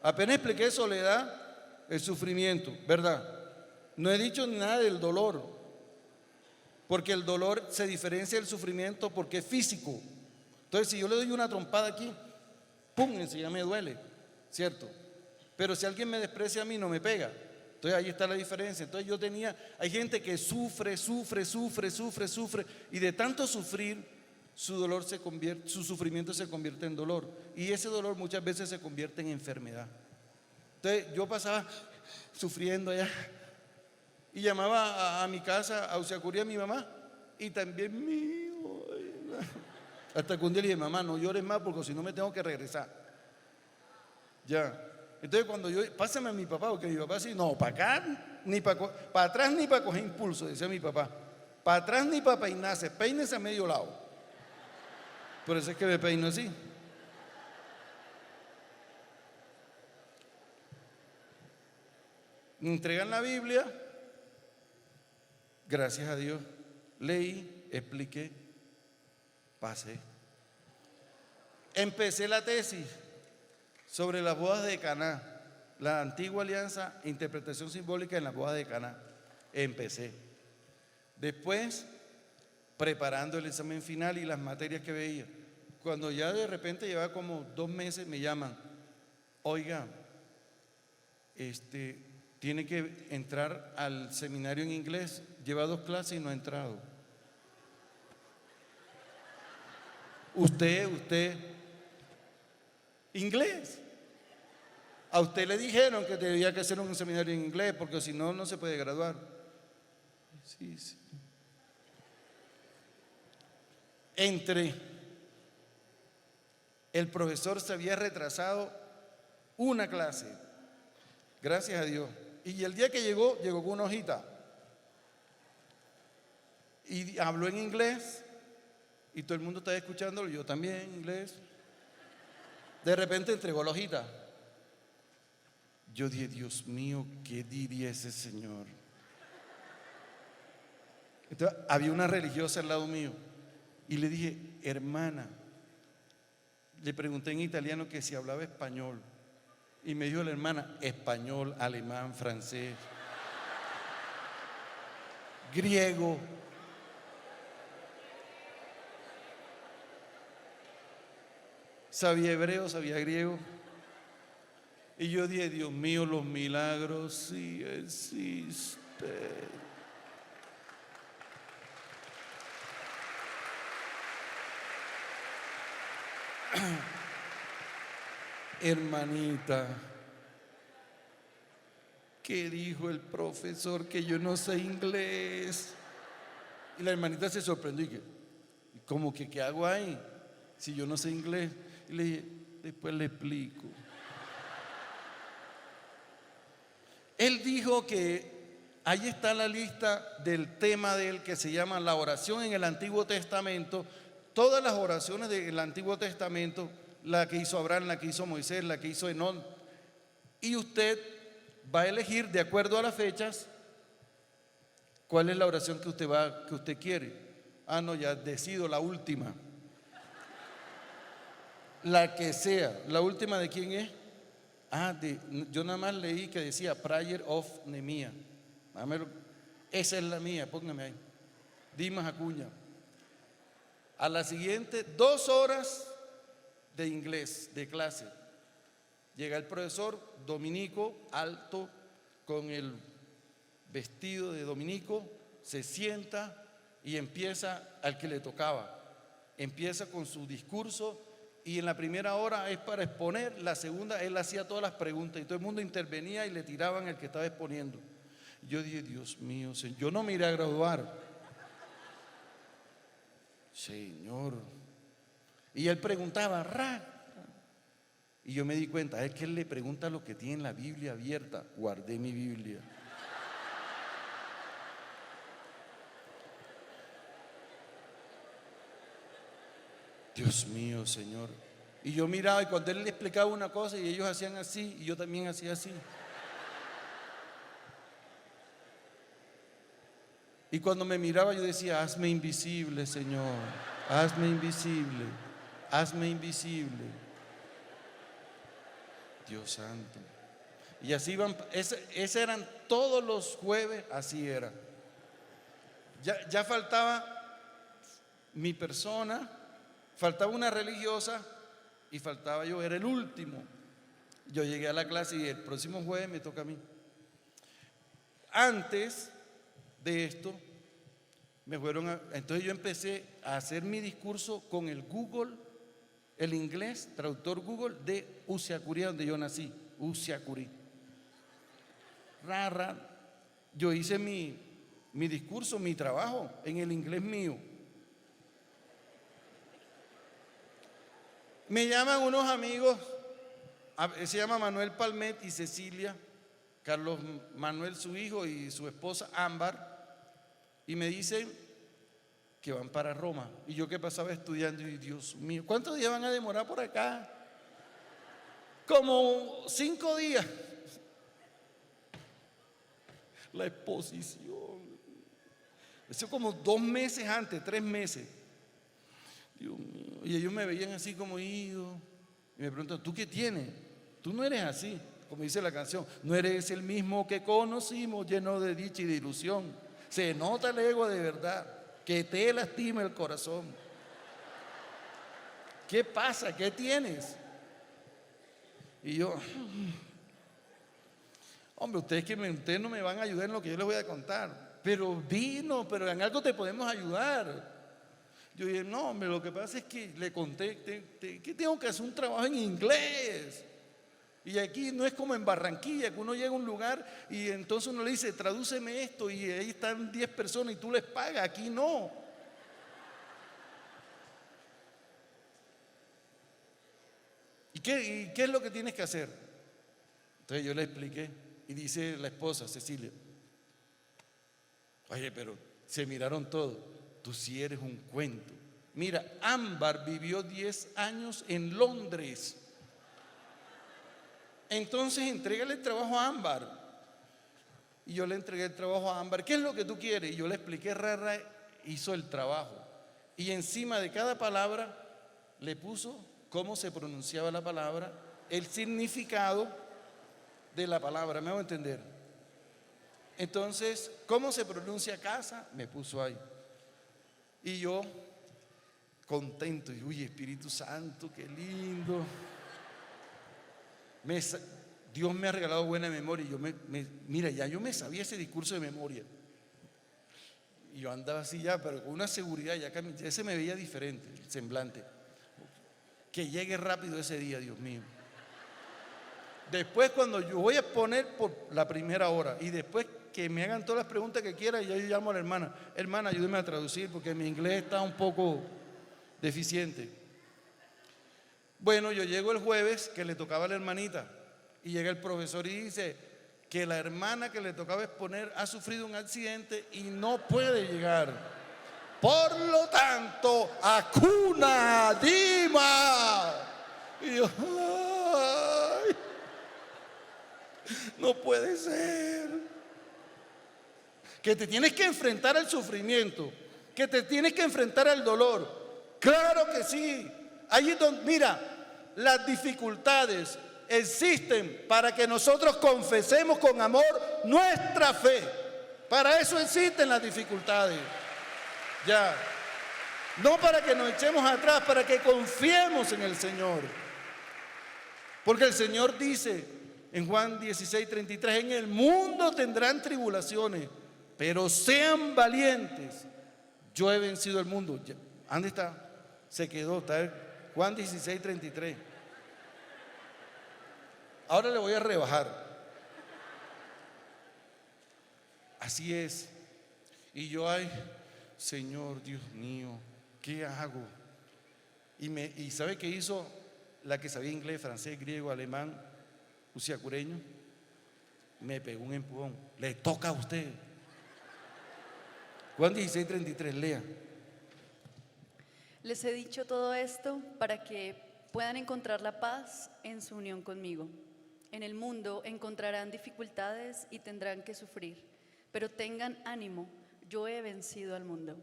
B: Apenas expliqué soledad, el sufrimiento, ¿verdad? No he dicho nada del dolor, porque el dolor se diferencia del sufrimiento porque es físico. Entonces, si yo le doy una trompada aquí, ¡pum!, enseguida me duele, ¿cierto? Pero si alguien me desprecia a mí, no me pega. Entonces ahí está la diferencia. Entonces hay gente que sufre, y de tanto sufrir, su sufrimiento se convierte en dolor. Y ese dolor muchas veces se convierte en enfermedad. Entonces yo pasaba sufriendo allá y llamaba a mi casa a Auxiacuría a mi mamá y también mío. Hasta que un día le dije, mamá, no llores más porque si no me tengo que regresar. Ya. Entonces cuando pásame a mi papá, porque mi papá así, no, para acá, ni para atrás ni para coger impulso, decía mi papá. Para atrás ni para peinarse, peínese a medio lado. Por eso es que me peino así. Me entregan la Biblia, gracias a Dios, leí, expliqué, pasé. Empecé la tesis sobre las bodas de Caná, la antigua alianza, interpretación simbólica en las bodas de Caná. Empecé. Después preparando el examen final y las materias que veía. Cuando ya de repente llevaba como 2 meses, me llaman, oiga, tiene que entrar al seminario en inglés, lleva 2 clases y no ha entrado. Usted, inglés. A usted le dijeron que debía que hacer un seminario en inglés porque si no, no se puede graduar. Sí. El profesor se había retrasado una clase, gracias a Dios. Y el día que llegó con una hojita y habló en inglés y todo el mundo estaba escuchándolo, yo también en inglés. De repente entregó la hojita. Yo dije, Dios mío, ¿qué diría ese señor? Entonces, había una religiosa al lado mío y le dije, hermana, le pregunté en italiano que si hablaba español y me dijo la hermana, español, alemán, francés, griego. Sabía hebreo, sabía griego. Y yo dije, Dios mío, los milagros sí existen. Hermanita, ¿qué dijo el profesor? Que yo no sé inglés. Y la hermanita se sorprendió y que, ¿cómo que qué hago ahí? Si yo no sé inglés. Y le dije, después le explico. Él dijo que ahí está la lista del tema de él que se llama la oración en el Antiguo Testamento. Todas las oraciones del Antiguo Testamento, la que hizo Abraham, la que hizo Moisés, la que hizo Enón. Y usted va a elegir de acuerdo a las fechas cuál es la oración que usted quiere. Ah, no, ya decido la última. La que sea. ¿La última de quién es? Yo nada más leí que decía Prayer of Nehemías. Esa es la mía, póngame ahí. Dimas Acuña. A la siguiente, 2 horas de inglés, de clase. Llega el profesor dominico, alto, con el vestido de dominico, se sienta y empieza al que le tocaba. Empieza con su discurso. Y en la primera hora es para exponer, la segunda él hacía todas las preguntas y todo el mundo intervenía y le tiraban el que estaba exponiendo. Yo dije, Dios mío, Señor, yo no me iré a graduar. Señor. Y él preguntaba, y yo me di cuenta, es que él le pregunta lo que tiene en la Biblia abierta. Guardé mi Biblia. Dios mío, Señor. Y yo miraba y cuando él le explicaba una cosa y ellos hacían así y yo también hacía así. Y cuando me miraba yo decía, hazme invisible, Señor. Hazme invisible. Hazme invisible. Dios santo. Y así iban, ese eran todos los jueves, así era. Ya faltaba mi persona. Faltaba una religiosa y faltaba yo, era el último. Yo llegué a la clase y el próximo jueves me toca a mí. Antes de esto, entonces yo empecé a hacer mi discurso con el Google, el inglés, traductor Google de Usiacurí, donde yo nací, Usiacurí. Yo hice mi discurso, mi trabajo en el inglés mío. Me llaman unos amigos, se llama Manuel Palmet y Cecilia, Carlos Manuel su hijo y su esposa Ámbar, y me dicen que van para Roma. Y yo que pasaba estudiando, y Dios mío, ¿cuántos días van a demorar por acá? Como 5 días. La exposición. Eso como 2 meses antes, 3 meses. Dios mío. Y ellos me veían así como ido. Y me preguntan, ¿tú qué tienes? Tú no eres así, como dice la canción. No eres el mismo que conocimos, lleno de dicha y de ilusión. Se nota el ego de verdad. que te lastima el corazón. ¿Qué pasa? ¿Qué tienes? Y yo, hombre, ustedes no me van a ayudar en lo que yo les voy a contar. Pero pero en algo te podemos ayudar. Yo dije, no, hombre, lo que pasa es que le conté que tengo que hacer un trabajo en inglés. Y aquí no es como en Barranquilla, que uno llega a un lugar y entonces uno le dice, tradúceme esto, y ahí están 10 personas y tú les pagas. Aquí no. ¿Y qué es lo que tienes que hacer? Entonces yo le expliqué y dice la esposa, Cecilia, oye, pero se miraron todos, tú sí eres un cuento. Mira, Ámbar vivió 10 años en Londres. Entonces entrégale el trabajo a Ámbar. Y yo le entregué el trabajo a Ámbar. ¿Qué es lo que tú quieres? Y yo le expliqué, Rara hizo el trabajo. Y encima de cada palabra le puso cómo se pronunciaba la palabra, el significado de la palabra. ¿Me hago entender? Entonces, ¿cómo se pronuncia casa? Me puso ahí. Y yo, contento, y uy, Espíritu Santo, qué lindo. Dios me ha regalado buena memoria. Y yo mira, ya yo me sabía ese discurso de memoria. Y yo andaba así ya, pero con una seguridad, ya se me veía diferente el semblante. Que llegue rápido ese día, Dios mío. Después, cuando yo voy a exponer por la primera hora y después que me hagan todas las preguntas que quieran, yo llamo a la hermana. Hermana, ayúdeme a traducir porque mi inglés está un poco deficiente. Bueno, yo llego el jueves, que le tocaba a la hermanita, y llega el profesor y dice que la hermana que le tocaba exponer ha sufrido un accidente y no puede llegar. Por lo tanto, Hakuna Dima. Y yo, ay, no puede ser. Que te tienes que enfrentar al sufrimiento, que te tienes que enfrentar al dolor. Claro que sí. Allí donde, mira, las dificultades existen para que nosotros confesemos con amor nuestra fe. Para eso existen las dificultades. Ya. No para que nos echemos atrás, para que confiemos en el Señor. Porque el Señor dice en Juan 16:33, en el mundo tendrán tribulaciones, pero sean valientes. Yo he vencido el mundo. ¿Dónde está? Se quedó, está Juan 16:33. Ahora le voy a rebajar. Así es. Y yo, ay, Señor Dios mío, ¿qué hago? Y ¿sabe qué hizo la que sabía inglés, francés, griego, alemán, usiacureño? Me pegó un empujón. Le toca a usted. Juan 16:33, lea.
E: Les he dicho todo esto para que puedan encontrar la paz en su unión conmigo. En el mundo encontrarán dificultades y tendrán que sufrir, pero tengan ánimo, yo he vencido al mundo.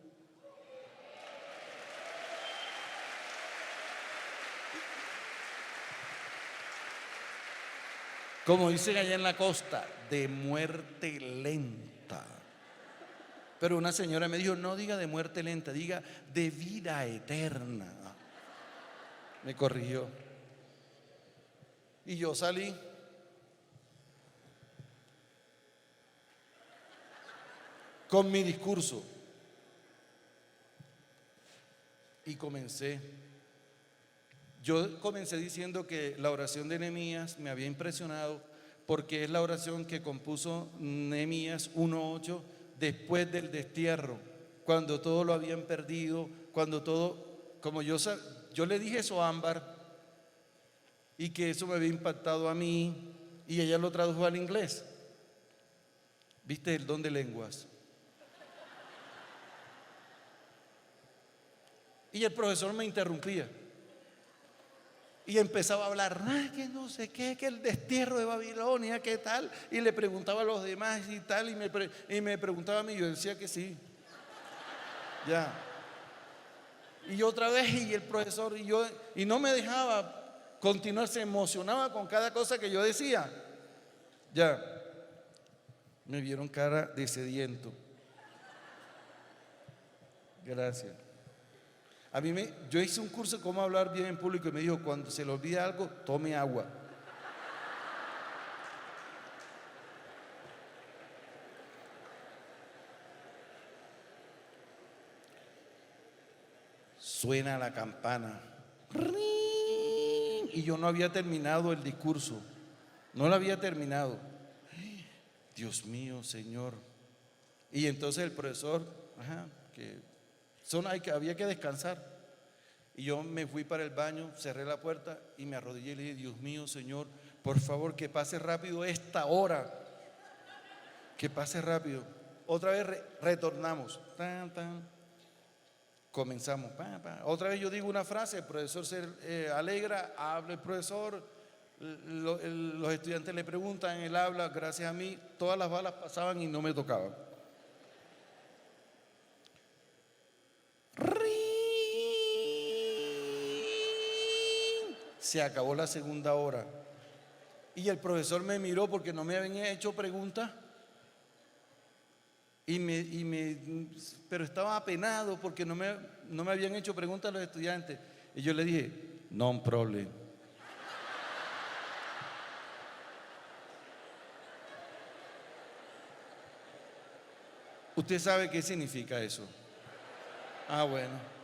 B: Como dicen allá en la costa, de muerte lenta. Pero una señora me dijo, no diga de muerte lenta, diga de vida eterna. Me corrigió. Y yo salí. Con mi discurso. Y comencé. Yo comencé diciendo que la oración de Nehemías me había impresionado porque es la oración que compuso Nehemías 1:8 después del destierro, cuando todo lo habían perdido, cuando todo, como yo le dije eso a Ámbar y que eso me había impactado a mí y ella lo tradujo al inglés. ¿Viste el don de lenguas? Y el profesor me interrumpía y empezaba a hablar, que no sé qué, que el destierro de Babilonia, qué tal, y le preguntaba a los demás y tal, y me preguntaba a mí, yo decía que sí, ya. Y otra vez, y el profesor, y no me dejaba continuar, se emocionaba con cada cosa que yo decía, ya. Me vieron cara de sediento. Gracias. Yo hice un curso de cómo hablar bien en público y me dijo, cuando se le olvida algo, tome agua. Suena la campana. ¡Ring! Y yo no había terminado el discurso. No lo había terminado. Dios mío, Señor. Y entonces el profesor, había que descansar. Y yo me fui para el baño, cerré la puerta y me arrodillé y le dije, Dios mío, Señor, por favor, que pase rápido esta hora. Que pase rápido. Otra vez retornamos. Tan, tan. Comenzamos. Otra vez yo digo una frase, el profesor se alegra, habla el profesor, los estudiantes le preguntan, él habla, gracias a mí, todas las balas pasaban y no me tocaban. Se acabó la segunda hora y el profesor me miró porque no me habían hecho preguntas pero estaba apenado porque no me habían hecho preguntas a los estudiantes y yo le dije, no problem. ¿Usted sabe qué significa eso? Ah, bueno.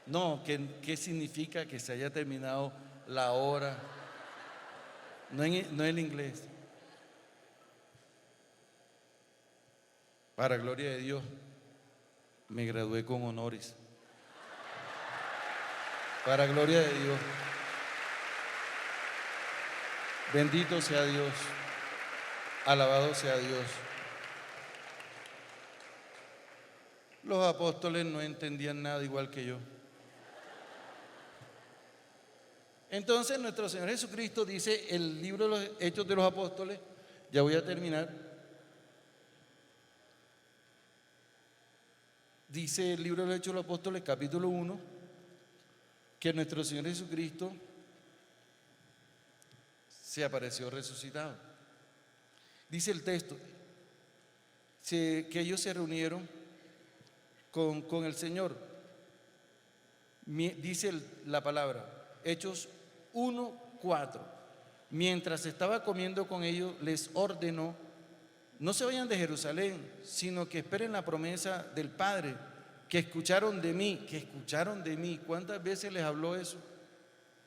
B: No, ¿qué significa que se haya terminado la hora? No en el inglés. Para gloria de Dios, me gradué con honores. Para gloria de Dios. Bendito sea Dios. Alabado sea Dios. Los apóstoles no entendían nada igual que yo. Entonces nuestro Señor Jesucristo dice, el libro de los Hechos de los Apóstoles, ya voy a terminar, dice el libro de los Hechos de los Apóstoles, capítulo 1, que nuestro Señor Jesucristo se apareció resucitado. Dice el texto que ellos se reunieron con el Señor. Dice la palabra, Hechos 1:4. Mientras estaba comiendo con ellos, les ordenó, no se vayan de Jerusalén, sino que esperen la promesa del Padre, que escucharon de mí. ¿Cuántas veces les habló eso?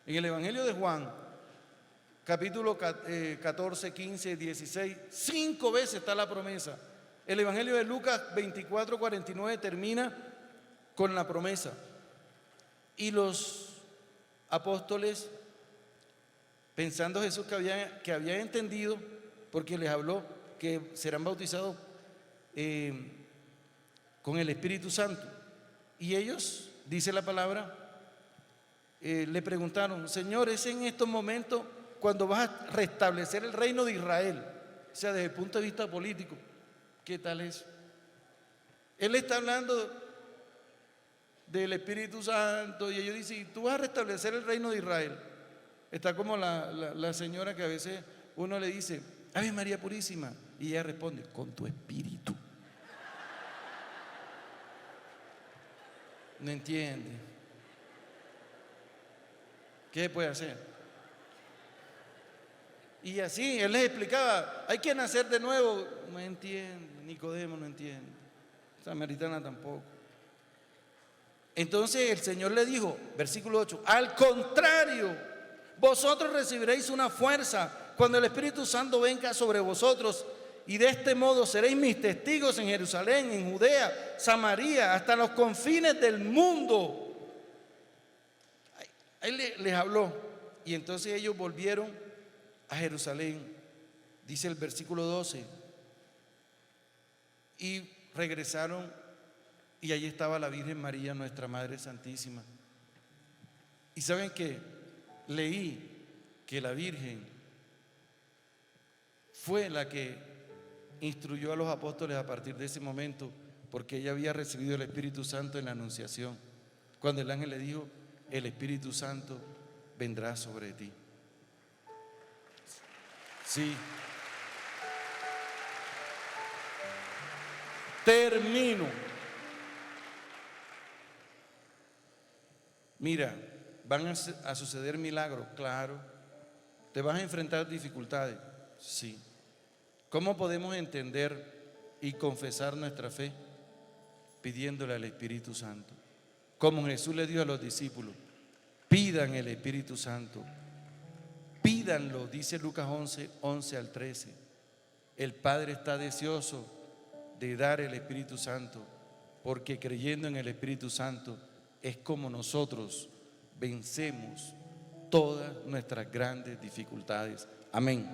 B: En el Evangelio de Juan, capítulo 14, 15, 16, 5 veces está la promesa. El Evangelio de Lucas 24, 49 termina con la promesa. Y los apóstoles, pensando Jesús que había entendido, porque les habló que serán bautizados con el Espíritu Santo. Y ellos, dice la palabra, le preguntaron, Señor, ¿es en estos momentos cuando vas a restablecer el reino de Israel? O sea, desde el punto de vista político, ¿qué tal es? Él está hablando del Espíritu Santo y ellos dicen, ¿tú vas a restablecer el reino de Israel? Está como la señora que a veces uno le dice, Ave María Purísima, y ella responde, con tu espíritu. No entiende. ¿Qué puede hacer? Y así, él les explicaba, hay que nacer de nuevo. No entiende, Nicodemo no entiende, Samaritana tampoco. Entonces el Señor le dijo, versículo 8, al contrario, vosotros recibiréis una fuerza cuando el Espíritu Santo venga sobre vosotros, y de este modo seréis mis testigos en Jerusalén, en Judea, Samaria, hasta los confines del mundo. Ahí les habló. Y entonces ellos volvieron a Jerusalén, dice el versículo 12, y regresaron, y allí estaba la Virgen María, nuestra Madre Santísima. Y ¿saben qué? Leí que la Virgen fue la que instruyó a los apóstoles a partir de ese momento, porque ella había recibido el Espíritu Santo en la Anunciación, cuando el ángel le dijo, el Espíritu Santo vendrá sobre ti. Sí. Termino. Mira, van a suceder milagros, claro. ¿Te vas a enfrentar dificultades? Sí. ¿Cómo podemos entender y confesar nuestra fe? Pidiéndole al Espíritu Santo. Como Jesús le dijo a los discípulos, pidan el Espíritu Santo. Pídanlo, dice Lucas 11, 11 al 13. El Padre está deseoso de dar el Espíritu Santo, porque creyendo en el Espíritu Santo es como nosotros vencemos todas nuestras grandes dificultades. Amén.